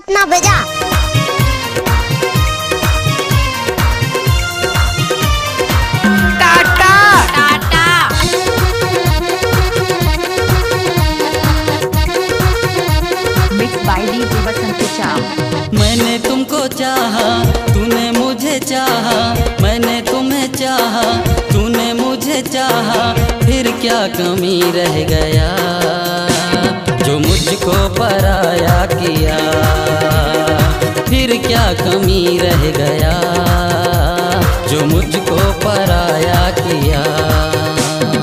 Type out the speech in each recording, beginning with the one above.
अपना बजा। Tata tata. Mix by DJ Basant चाम। मैंने तुमको चाहा, तूने मुझे चाहा, मैंने तुम्हें चाहा, तूने मुझे चाहा, फिर क्या कमी रह गया जो मुझको पराया किया, फिर क्या कमी रह गया जो मुझको पराया किया।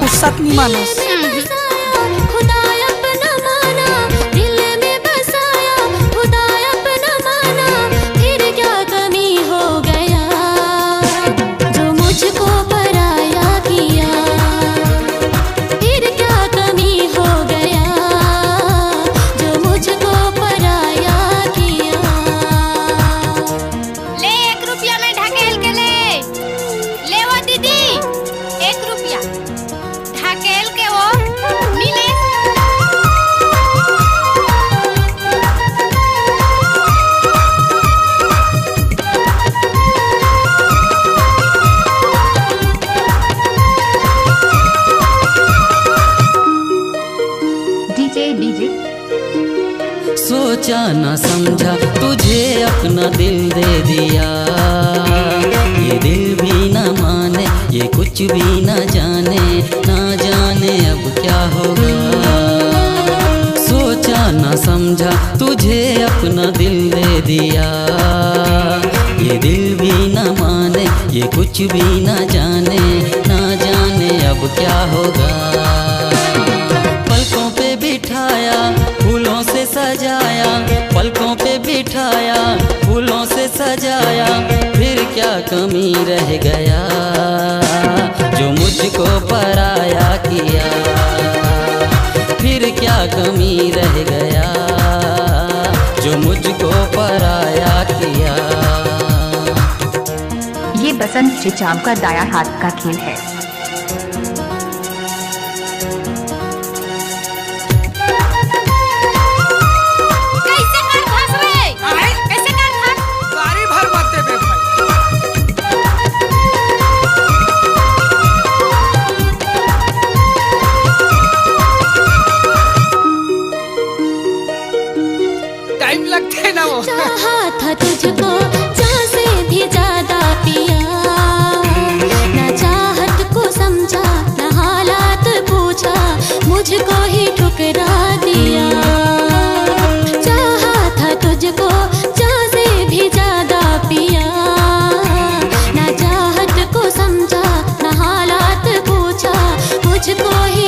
पुस्तक नहीं मानस। सोचा न समझा तुझे अपना दिल दे दिया, ये दिल भी न माने, ये कुछ भी न जाने, ना जाने अब क्या होगा। सोचा न समझा तुझे अपना दिल दे दिया, ये दिल भी न माने, ये कुछ भी न जाने, ना जाने अब क्या होगा। पलकों पे बिठाया फूलों से सजाया, पलकों पे बिठाया फूलों से सजाया, फिर क्या कमी रह गया जो मुझको पराया किया, फिर क्या कमी रह गया जो मुझको पराया किया। ये बसंत चिचाम का दाया हाथ का खेल है। टाइम लगते है ना वो। चाहा था तुझको जहाँ से भी ज्यादा पिया, ना चाहत को समझा, ना हालात पूछा, मुझको ही ठुकरा दिया। चाहा था तुझको जहाँ से भी ज्यादा पिया, ना चाहत को समझा, ना हालात पूछा, मुझको ही